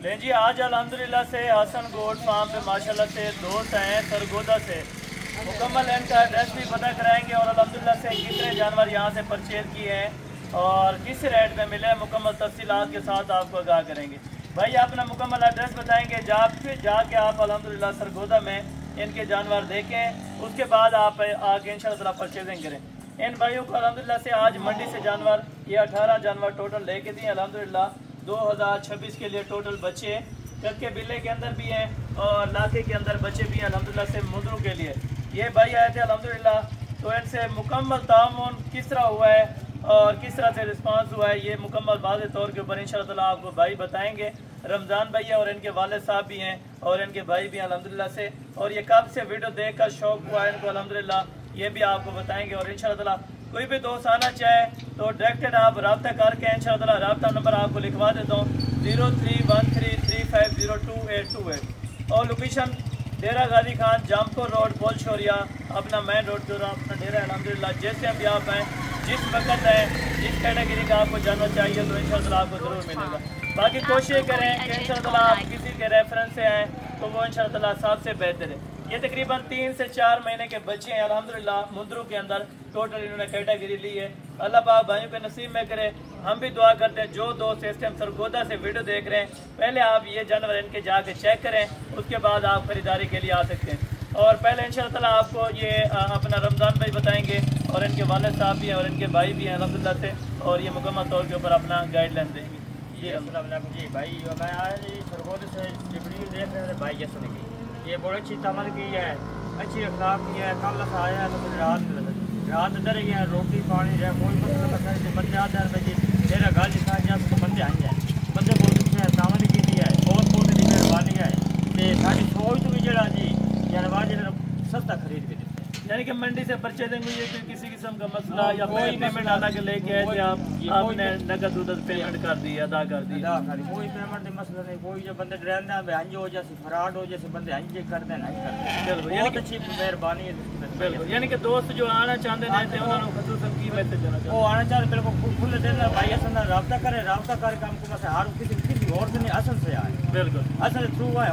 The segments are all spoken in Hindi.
ले जी, आज अल्हम्दुलिल्लाह से हसन गोट फार्म पे माशाल्लाह से दोस्त हैं सरगोदा से। मुकम्मल इनका एड्रेस भी पता कराएंगे और अल्हम्दुलिल्लाह से कितने जानवर यहाँ से परचेज किए हैं और किस रेट में मिले, मुकम्मल तफसीलात के साथ आपको आगाह करेंगे। भाई अपना मुकम्मल एड्रेस बताएंगे, फिर जाके आप अल्हम्दुलिल्लाह सरगोदा में इनके जानवर देखें, उसके बाद आप आके इंशाअल्लाह परचेजिंग करें। इन भाइयों को अल्हम्दुलिल्लाह से आज मंडी से जानवर ये 18 जानवर टोटल लेके दिए अल्हम्दुलिल्लाह। 2026 के लिए टोटल बच्चे करके बिल्ले के अंदर भी हैं और लाखे के अंदर बच्चे भी हैं अल्हम्दुलिल्लाह से मुंदरों के लिए। ये भाई आए थे अल्हम्दुलिल्लाह, तो इनसे मुकम्मल तामुन किस तरह हुआ है और किस तरह से रिस्पांस हुआ है ये मुकम्मल वाज़े तौर के ऊपर इंशाअल्लाह आपको भाई बताएंगे। रमज़ान भैया और इनके वालिद साहब भी हैं और इनके भाई भी हैं अल्हम्दुलिल्लाह से, और ये कब से वीडियो देख कर शौक हुआ है इनको अल्हम्दुलिल्लाह, ये भी आपको बताएंगे। और इंशाअल्लाह कोई भी दोस्त आना चाहे तो डायरेक्टेड आप रब्ता करके इंशाअल्लाह रब्ता नंबर आपको लिखवा देता हूँ 0313350288 और लोकेशन डेरा गाजी खान जामपुर रोड पोल शोरिया अपना मेन रोड जो अपना डेरा है अल्हम्दुलिल्लाह। जैसे भी आप हैं जिस वक्त है जिस कैटेगरी का आपको जानना चाहिए तो इंशाअल्लाह आपको ज़रूर मिलेगा। बाकी कोशिश करें कि इंशाअल्लाह आप किसी के रेफरेंस से आएँ तो वो इंशाअल्लाह सबसे बेहतर है। ये तकरीबन 3 से 4 महीने के बच्चे हैं अल्हम्दुलिल्लाह मुंदरों के अंदर टोटल इन्होंने कैटेगरी ली है। अल्लाह पाक भाइयों के नसीब में करे। हम भी दुआ करते हैं जो दोस्त इस टाइम सरगोदा से वीडियो देख रहे हैं पहले आप ये जानवर इनके जाके चेक करें, उसके बाद आप खरीदारी के लिए आ सकते हैं। और पहले इंशाअल्लाह आपको ये अपना रमज़ान भाई बताएंगे और इनके वालिद साहब भी हैं और इनके भाई भी हैं अल्हम्दुलिल्लाह से, और ये मुकम्मल तौर के ऊपर अपना गाइडलाइन देंगे। जी अस्सलाम वालेकुम जी भाई, मैं आज सरगोदा से वीडियो देख रहे थे भाई जैसे की ये बहुत अच्छी तमल की है, अच्छी अखलाक की है। कल आया है तो फिर रात डर गया, रोटी पानी है कोई मसला नहीं। बंदे आते हैं भाई तेरा गाल दिखा जा तो बंदे आ जाए, बंदे बहुत अच्छे हैं, तमल की है बहुत बहुत मेहरबानी है। तो साड़ी सोच तो भी जरा जी जानवर जो सस्ता खरीद के देते हैं, यानी कि मंडी से परचेजिंग हुई है कि किसी किस्म का मसला या कोई पेमेंट अदा के लेके आए थे आपने नकद उदद पेमेंट कर दी अदा कर दी, कोई पेमेंट का मसला नहीं। कोई जो बंदे डरते हैं हंज हो जैसे फराड हो जैसे बंदे हंज करते हैं नहीं करते। बहुत अच्छी मेहरबानी है बिल्कुल। यानी कि दोस्त जो आना चाहते हैं उन्होंने खसूसन की मैसेज देना वो आना चाहते बिल्कुल खुले दिल भाई असल रब्ता करे, रब्ता करके हमको बस हर किसी और से नहीं असल से आए, बिल्कुल असल थ्रू आए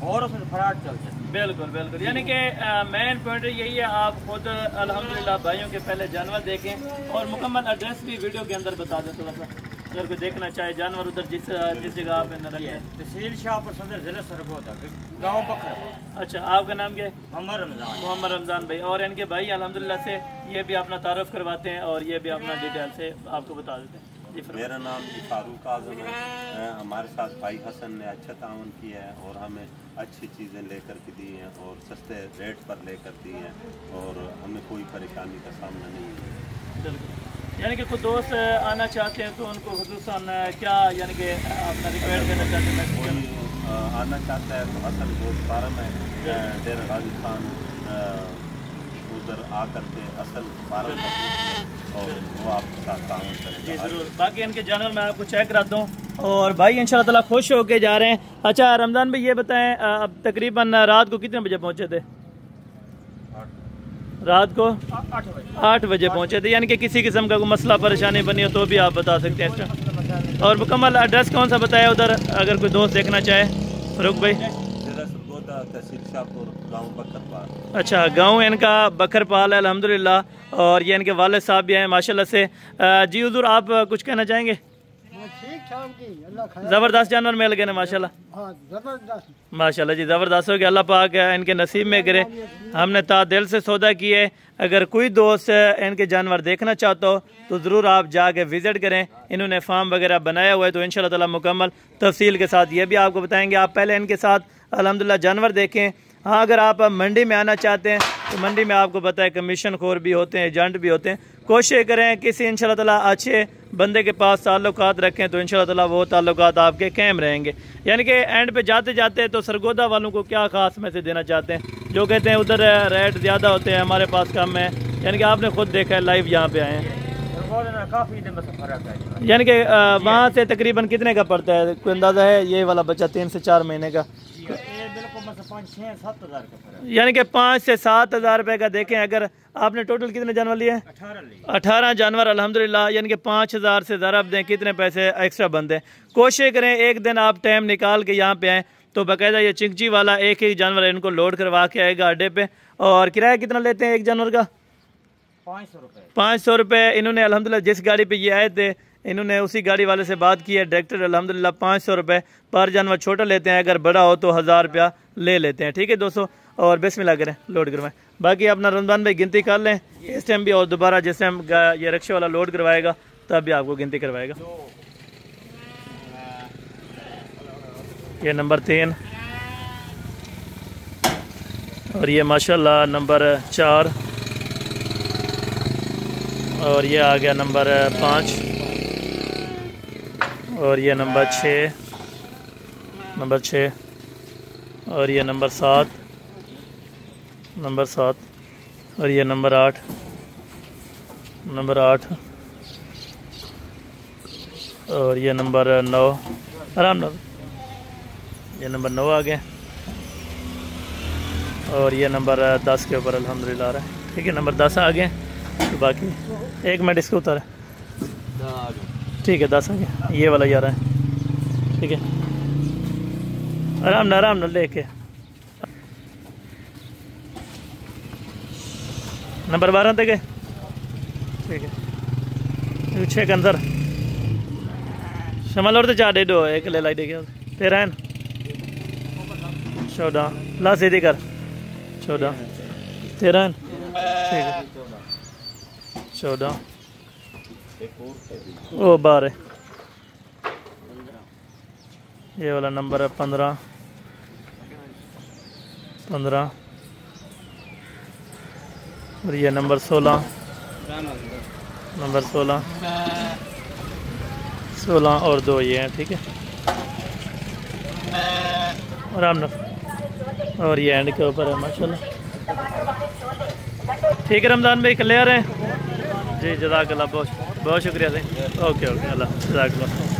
और उसमें फराड चलते हैं। बिल्कुल बिल्कुल। यानी कि मेन पॉइंट यही है, आप खुद अल्हम्दुलिल्लाह भाइयों के पहले जानवर देखें और मुकम्मल एड्रेस भी वीडियो के अंदर बता दें थोड़ा सा, अगर कोई देखना चाहे जानवर उधर जिस जगह आप रखे तहसील शाहपुर सदर जिला सरगोदा गाँव बखर। अच्छा, आपका नाम क्या है? मोहम्मद रमज़ान भाई। और इनके भाई अल्हम्दुलिल्लाह से ये भी अपना तारुफ करवाते हैं और ये भी अपना डिटेल से आपको बता देते हैं। मेरा नाम जी फारूक आज़म है। हमारे साथ भाई हसन ने अच्छा ताउन किया है और हमें अच्छी चीज़ें लेकर के दी हैं और सस्ते रेट पर लेकर दी हैं और हमें कोई परेशानी का सामना नहीं है। बिल्कुल। यानी कि कुछ दोस्त आना चाहते हैं तो उनको खुसूसन क्या यानी कि अपना रिक्वेस्ट देना चाहते हैं? कोई आना चाहता है तो हसन गोश्त फार्म है डेरा गाजी खान, उधर आकर के असल फार्म और वो आपके साथ काम करेंगे जरूर। बाकी इनके जानवर मैं आपको चेक कराता हूँ और भाई इंशाल्लाह ताला खुश होके जा रहे हैं। अच्छा रमज़ान भाई ये बताएं, अब तकरीबन रात को कितने बजे पहुँचे थे? रात को 8 बजे पहुँचे थे। यानी कि किसी किस्म का कोई मसला परेशानी बनी हो तो भी आप बता सकते हैं। और मुकम्मल एड्रेस कौन सा बताया उधर अगर कोई दोस्त देखना चाहे? फरूक भाई तहसील शाहपुर गाँव बकरपाल। अच्छा, गांव इनका बकरपाल है अल्हम्दुलिल्लाह, और ये इनके वालिद साहब भी हैं माशाल्लाह से। जी हुजूर आप कुछ कहना चाहेंगे? ज़बरदस्त जानवर मिल गए ना माशाल्लाह। माशाल्लाह जी ज़बरदस्त हो गया, अल्लाह पाक इनके नसीब में करे। हमने दिल से सौदा किए। अगर कोई दोस्त इनके जानवर देखना चाहता हो तो ज़रूर आप जाके विज़िट करें। इन्होंने फार्म वगैरह बनाया हुआ है तो इंशाल्लाह ताला मुकम्मल तफसील के साथ ये भी आपको बताएंगे। आप पहले इनके साथ अल्हम्दुलिल्लाह जानवर देखें। हाँ, अगर आप मंडी में आना चाहते हैं तो मंडी में आपको पता है कमीशन खोर भी होते हैं, एजेंट भी होते हैं। कोशिश करें किसी इंशाल्लाह ताला अच्छे बंदे के पास ताल्लुकात रखें तो इंशाल्लाह ताला वो ताल्लुकात आपके कायम रहेंगे। यानी कि एंड पे जाते जाते तो सरगोदा वालों को क्या खास मैसेज देना चाहते हैं? जो कहते हैं उधर रेट ज़्यादा होते हैं, हमारे पास कम है। यानी कि आपने खुद देखा है, लाइव यहाँ पे आए हैं। काफ़ी फर्क है। यानी कि वहाँ से तकरीबन कितने का पड़ता है, कोई अंदाज़ा है? ये वाला बच्चा 3 से 4 महीने का 5-6-7 हज़ार का फर्क। यानी कि 5 से 7 हज़ार रुपये का देखें। अगर आपने टोटल कितने जानवर लिए? 18 जानवर अल्हम्दुलिल्लाह। यानी कि 5,000 से ज़रा दें कितने पैसे एक्स्ट्रा बनते हैं। कोशिश करें एक दिन आप टाइम निकाल के यहाँ पे आएँ तो बाकायदा ये चिंची वाला एक एक जानवर इनको लोड करवा के आएगा अड्डे पे। और किराया कितना लेते हैं एक जानवर का? 500 रुपये। 500 रुपये। इन्होंने अल्हम्दुलिल्लाह जिस गाड़ी पे ये आए थे इन्होंने उसी गाड़ी वाले से बात की है। डायरेक्टर अल्हम्दुलिल्लाह 500 रुपये पर जानवर छोटा लेते हैं, अगर बड़ा हो तो 1000 रुपया ले लेते हैं। ठीक है दोस्तों, और बिस्मिल्लाह करें लोड करवाएं। बाकी अपना रमजान भाई गिनती कर लें इस टाइम भी, और दोबारा जिस टाइम ये रिक्शे वाला लोड करवाएगा तब भी आपको गिनती करवाएगा। ये नंबर 3 और ये माशाल्लाह नंबर 4 और ये आ गया नंबर 5 और ये नंबर 6 और ये नंबर 7 और ये नंबर 8 और ये नंबर 9 आराम ना, ये नंबर 9 आ गया और ये नंबर 10 के ऊपर अल्हम्दुलिल्लाह आ रहा है। ठीक है, नंबर 10 आ गए। तो बाकी एक मिनट इसको उतारा। ठीक है 10 आ गया, ये वाला जा रहा है। ठीक है, आराम ना लेके। नंबर 12 तक है। ठीक है, 6 के अंदर शमल और तो 4 दे दो, एक ले लाई देगा 13 14 ला सीधी कर 14 13। ठीक है 14 ओ 12 ये वाला नंबर है 15 और ये नंबर 16 और 2 ये हैं। ठीक है, आराम ना, और ये एंड के ऊपर है माशाल्लाह। ठीक है रमज़ान भाई क्लियर है जी, जज़ाकल्लाह, बहुत शुक्रिया जी। ओके अल्लाह जज़ाकल्लाह।